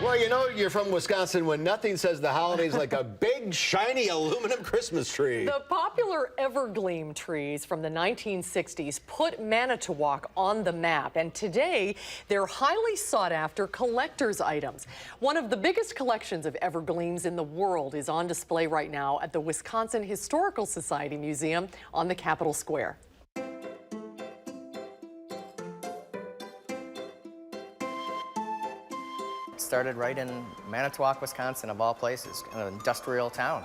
Well, you know you're from Wisconsin when nothing says the holidays like a big, shiny aluminum Christmas tree. The popular Evergleam trees from the 1960s put Manitowoc on the map, and today they're highly sought-after collector's items. One of the biggest collections of Evergleams in the world is on display right now at the Wisconsin Historical Society Museum on the Capitol Square. Started right in Manitowoc, Wisconsin, of all places, an industrial town.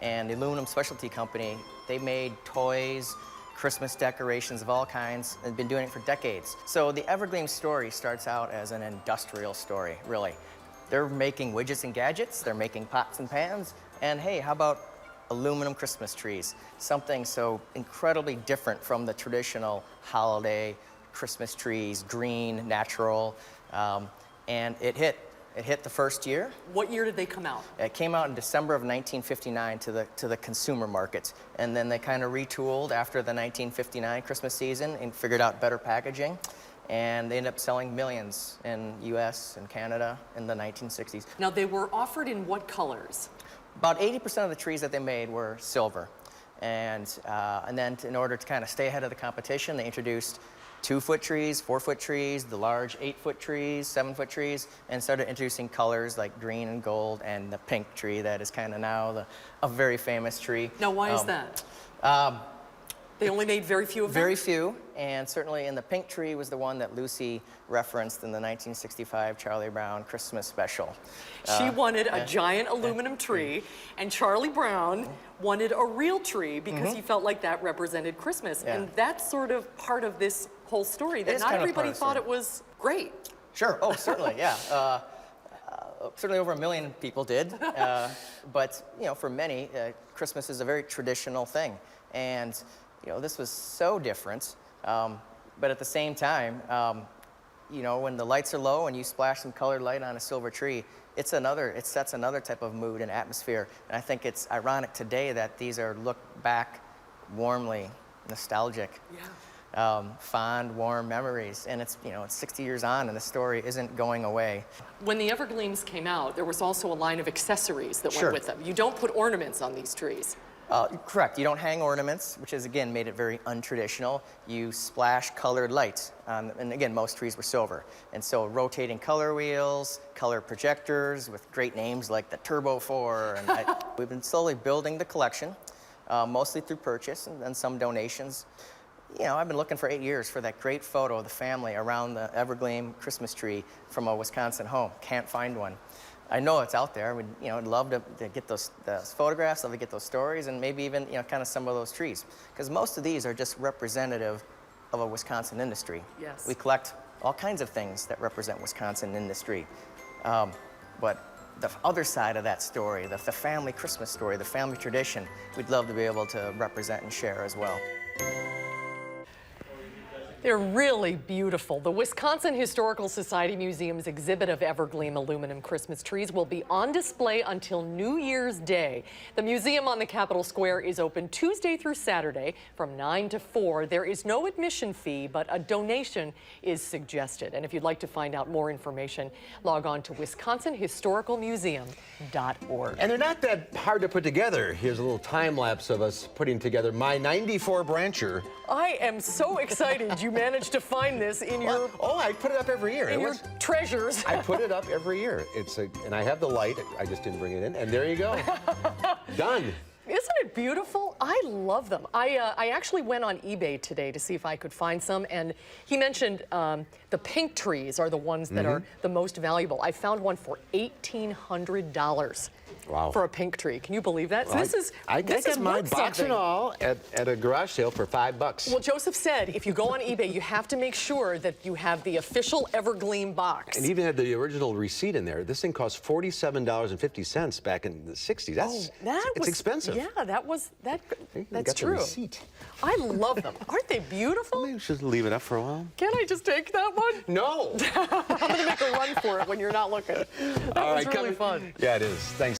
And the Aluminum Specialty Company, they made toys, Christmas decorations of all kinds, and been doing it for decades. So the Evergleam story starts out as an industrial story, really. They're making widgets and gadgets, they're making pots and pans, and hey, how about aluminum Christmas trees? Something so incredibly different from the traditional holiday Christmas trees, green, natural, and it hit. It hit the first year. What year did they come out? It came out in December of 1959 to the consumer market. And then they kind of retooled after the 1959 Christmas season and figured out better packaging. And they ended up selling millions in US and Canada in the 1960s. Now, they were offered in what colors? About 80% of the trees that they made were silver. And then in order to kind of stay ahead of the competition, they introduced 2-foot trees, 4-foot trees, the large 8-foot trees, 7-foot trees, and started introducing colors like green and gold and the pink tree that is kind of now a very famous tree. Now, why is that? They only made very few of them? Very few, and certainly in the pink tree was the one that Lucy referenced in the 1965 Charlie Brown Christmas special. She wanted a giant aluminum tree, and Charlie Brown wanted a real tree because he felt like that represented Christmas. Yeah. And that's sort of part of this whole story, that not kind of everybody part of the thought story. it was great. Sure, oh, certainly, yeah. Certainly over 1 million people did, but you know, for many, Christmas is a very traditional thing. And you know, this was so different, but at the same time, you know, when the lights are low and you splash some colored light on a silver tree, it sets another type of mood and atmosphere. And I think it's ironic today that these are looked back warmly, nostalgic, fond, warm memories. And it's, you know, it's 60 years on and the story isn't going away. When the Evergleams came out, there was also a line of accessories that went with them. You don't put ornaments on these trees. Correct. You don't hang ornaments, which has, again, made it very untraditional. You splash colored lights. And again, most trees were silver. And so rotating color wheels, color projectors with great names like the Turbo 4. And we've been slowly building the collection, mostly through purchase and some donations. You know, I've been looking for 8 years for that great photo of the family around the Evergleam Christmas tree from a Wisconsin home. Can't find one. I know it's out there. I'd love to get those photographs, love to get those stories, and maybe even, you know, kind of some of those trees. Because most of these are just representative of a Wisconsin industry. Yes. We collect all kinds of things that represent Wisconsin industry. But the other side of that story, the family Christmas story, the family tradition, we'd love to be able to represent and share as well. They're really beautiful. The Wisconsin Historical Society Museum's exhibit of Evergleam aluminum Christmas trees will be on display until New Year's Day. The museum on the Capitol Square is open Tuesday through Saturday from 9 to 4. There is no admission fee, but a donation is suggested. And if you'd like to find out more information, log on to wisconsinhistoricalmuseum.org. And they're not that hard to put together. Here's a little time lapse of us putting together my 94 brancher. I am so excited you managed to find this in your... Oh, I put it up every year. In your treasures. I put it up every year. And I have the light. I just didn't bring it in. And there you go. Done. Isn't it beautiful? I love them. I actually went on eBay today to see if I could find some, and he mentioned the pink trees are the ones that are the most valuable. I found one for $1,800. Wow. For a pink tree. Can you believe that? Well, So I get my box and all at a garage sale for $5. Well, Joseph said if you go on eBay, you have to make sure that you have the official Evergleam box. And even had the original receipt in there. This thing cost $47.50 back in the 60s. It's expensive. Yeah, that's got true. The receipt. I love them. Aren't they beautiful? Maybe we should leave it up for a while. Can I just take that one? No. I'm going to make a run for it when you're not looking. That was really fun. Yeah, it is. Thanks.